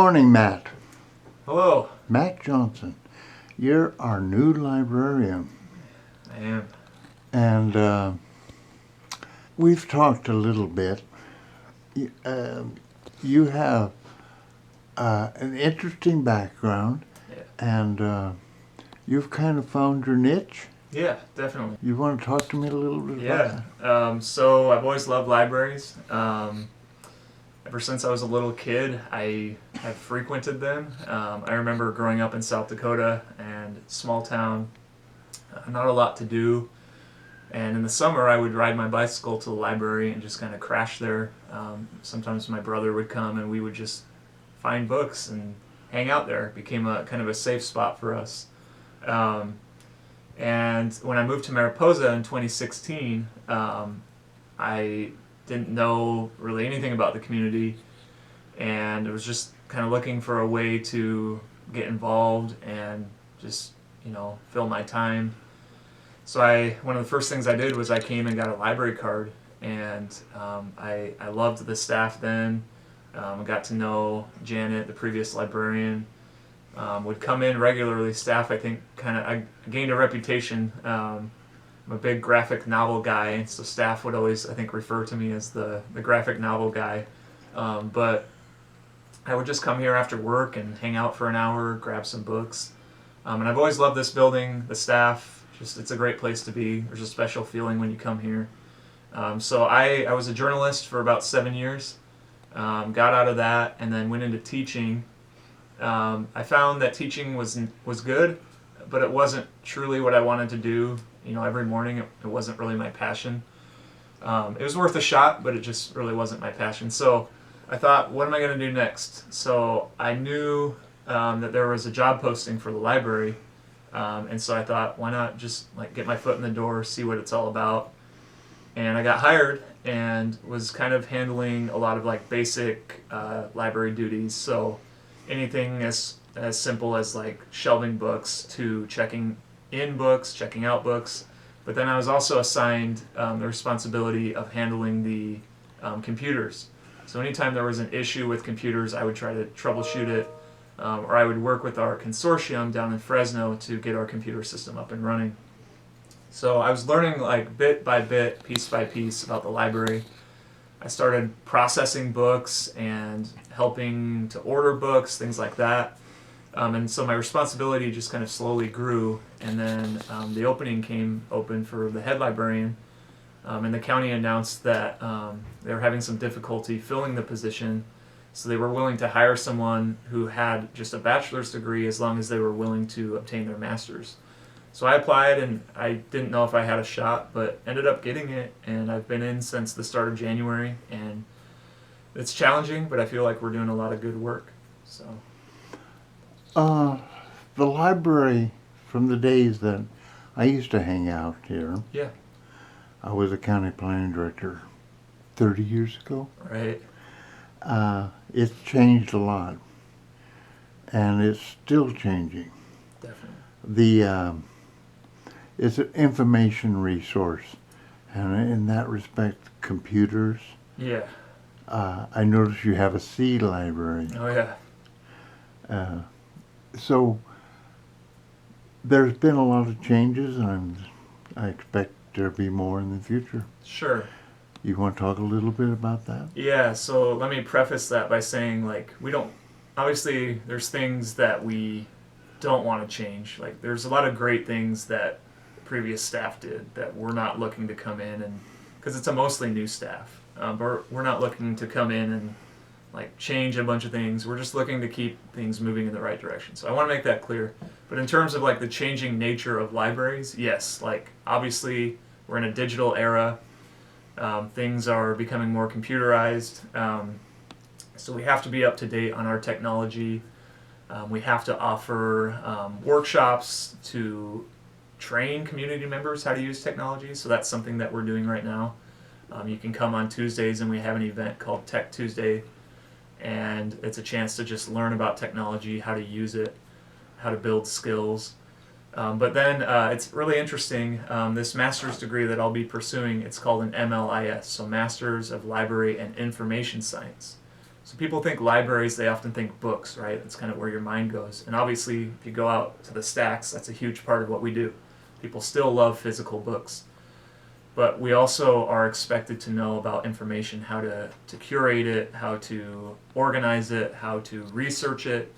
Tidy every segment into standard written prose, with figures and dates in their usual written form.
morning, Matt. Hello. Matt Johnsen. You're our new librarian. I am. And we've talked a little bit. You have an interesting background, Yeah. and you've kind of found your niche. Yeah, definitely. You want to talk to me a little bit about that? So I've always loved libraries. Ever since I was a little kid, I have frequented them. I remember growing up in South Dakota and small town, not a lot to do. And in the summer, I would ride my bicycle to the library and just kind of crash there. Sometimes my brother would come and we would just find books and hang out there. It became a kind of a safe spot for us. And when I moved to Mariposa in 2016, I didn't know really anything about the community, and I was just kind of looking for a way to get involved and just, fill my time. So one of the first things I did was I came and got a library card, and I loved the staff then. I got to know Janet, the previous librarian. Would come in regularly. Staff, I think, I gained a reputation. I'm a big graphic novel guy, so staff would always, I think, refer to me as the graphic novel guy. But I would just come here after work and hang out for an hour, grab some books. And I've always loved this building, the staff. It's a great place to be. There's a special feeling when you come here. So I was a journalist for about 7 years. Got out of that and then went into teaching. I found that teaching was good, but it wasn't truly what I wanted to do. Every morning it wasn't really my passion. It was worth a shot, but it just really wasn't my passion. So I thought, what am I going to do next? So I knew that there was a job posting for the library, and so I thought, why not just get my foot in the door, see what it's all about. And I got hired and was kind of handling a lot of basic library duties. So anything as simple as shelving books to checking in books, checking out books. But then I was also assigned the responsibility of handling the computers. So anytime there was an issue with computers, I would try to troubleshoot it, or I would work with our consortium down in Fresno to get our computer system up and running. So I was learning bit by bit, piece by piece about the library. I started processing books and helping to order books, things like that. And so my responsibility just kind of slowly grew, and then the opening came open for the head librarian, and the county announced that they were having some difficulty filling the position, so they were willing to hire someone who had just a bachelor's degree as long as they were willing to obtain their master's. So I applied, and I didn't know if I had a shot, but ended up getting it, and I've been in since the start of January, and it's challenging, but I feel like we're doing a lot of good work. So. The library, from the days that I used to hang out here. Yeah. I was a county planning director 30 years ago. Right. It's changed a lot, and it's still changing. Definitely. It's an information resource, and in that respect, computers. Yeah. I notice you have a C library. Oh yeah. So there's been a lot of changes, and I expect there'll be more in the future. Sure. You want to talk a little bit about that? Yeah, so let me preface that by saying obviously there's things that we don't want to change. There's a lot of great things that previous staff did that we're not looking to come in, and because it's a mostly new staff, but we're not looking to come in and change a bunch of things. We're just looking to keep things moving in the right direction. So I want to make that clear. But in terms of the changing nature of libraries, yes, obviously we're in a digital era. Things are becoming more computerized. So we have to be up to date on our technology. We have to offer workshops to train community members how to use technology. So that's something that we're doing right now. You can come on Tuesdays, and we have an event called Tech Tuesday, and it's a chance to just learn about technology, how to use it, how to build skills. But then it's really interesting, this master's degree that I'll be pursuing, it's called an MLIS, so Masters of Library and Information Science. So people think libraries, they often think books, right? That's kind of where your mind goes. And obviously, if you go out to the stacks, that's a huge part of what we do. People still love physical books. But we also are expected to know about information, how to curate it, how to organize it, how to research it.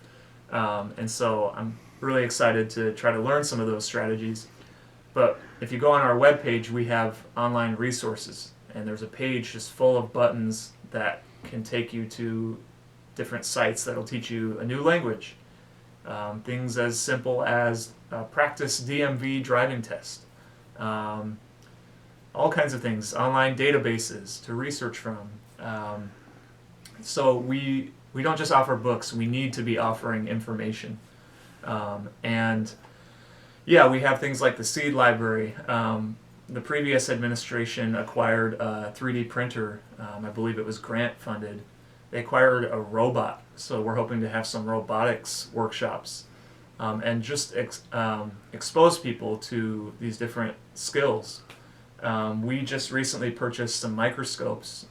And so I'm really excited to try to learn some of those strategies. But if you go on our webpage, we have online resources, and there's a page just full of buttons that can take you to different sites that'll teach you a new language. Things as simple as practice DMV driving test. All kinds of things, online databases to research from. So we don't just offer books, we need to be offering information. And yeah, we have things like the Seed Library. The previous administration acquired a 3D printer. I believe it was grant funded. They acquired a robot, so we're hoping to have some robotics workshops and just expose people to these different skills. We just recently purchased some microscopes,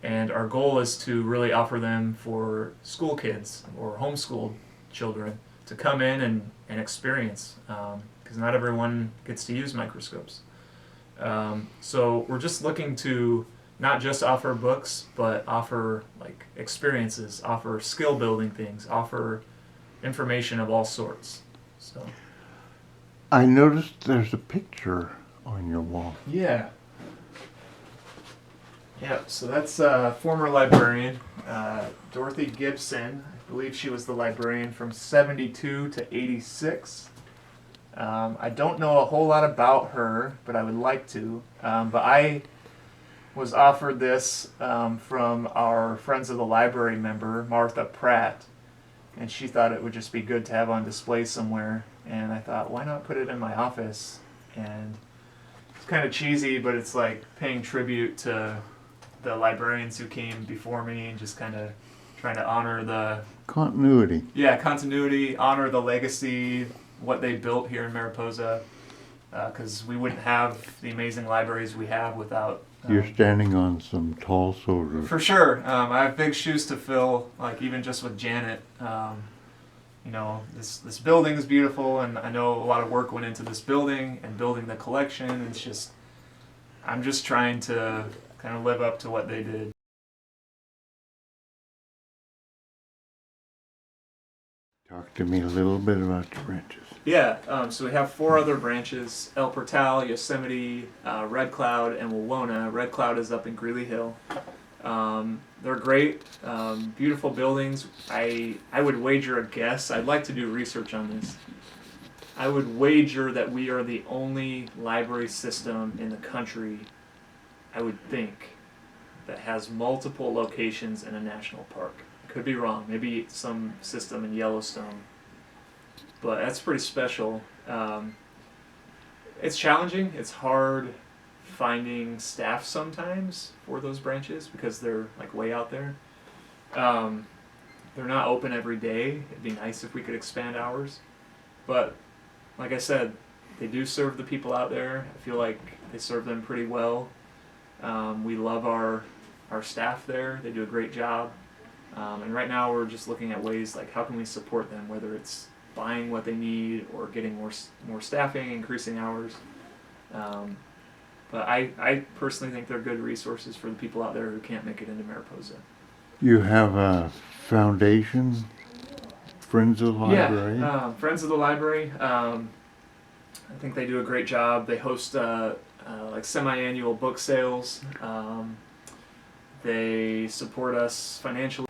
and our goal is to really offer them for school kids or homeschooled children to come in and experience, because not everyone gets to use microscopes. So we're just looking to not just offer books, but offer like experiences, offer skill building things, offer information of all sorts. So I noticed there's a picture on your wall. yeah. Yeah, so that's former librarian, Dorothy Gibson. I believe she was the librarian from 72 to 86. I don't know a whole lot about her, but I would like to. But I was offered this from our Friends of the Library member, Martha Pratt, and she thought it would just be good to have on display somewhere. And I thought, why not put it in my office? And it's kind of cheesy, but it's like paying tribute to the librarians who came before me and just kind of trying to honor the Continuity. continuity, honor the legacy, what they built here in Mariposa, because we wouldn't have the amazing libraries we have without. You're standing on some tall shoulders. For sure. I have big shoes to fill, like even just with Janet. This building is beautiful, and I know a lot of work went into this building and building the collection. It's just, I'm just trying to kind of live up to what they did. Talk to me a little bit about the branches. Yeah, so we have 4 other branches: El Portal, Yosemite, Red Cloud, and Wawona. Red Cloud is up in Greeley Hill. They're great, beautiful buildings. I would wager a guess. I'd like to do research on this. I would wager that we are the only library system in the country, I would think, that has multiple locations in a national park. Could be wrong. Maybe some system in Yellowstone. But that's pretty special. It's challenging. It's hard finding staff sometimes for those branches because they're like way out there. They're not open every day. It'd be nice if we could expand hours. But like I said, they do serve the people out there. I feel like they serve them pretty well. We love our staff there. They do a great job. And right now we're just looking at ways like how can we support them, whether it's buying what they need or getting more staffing, increasing hours. But I personally think they're good resources for the people out there who can't make it into Mariposa. You have a foundation, Friends of the Library? Yeah, Friends of the Library. I think they do a great job. They host like semi-annual book sales. They support us financially.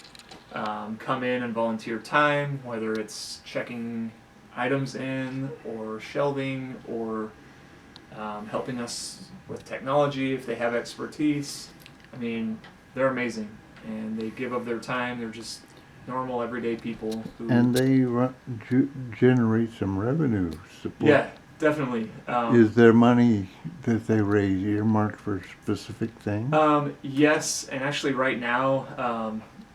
Come in and volunteer time, whether it's checking items in or shelving or helping us with technology if they have expertise. I mean, they're amazing, and they give of their time. They're just normal, everyday people. And they generate some revenue support. Yeah, definitely. Is there money that they raise earmarked for specific things? Yes, and actually right now,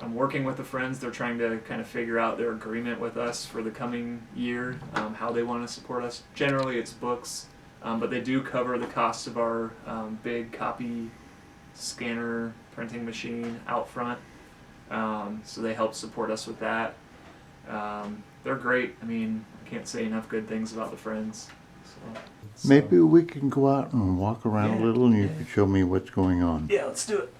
I'm working with the Friends. They're trying to kind of figure out their agreement with us for the coming year, how they want to support us. Generally, it's books, but they do cover the cost of our big copy scanner printing machine out front. So they help support us with that. They're great. I mean, I can't say enough good things about the Friends. So, Maybe we can go out and walk around a Yeah, little and you yeah. can show me what's going on. Yeah, let's do it.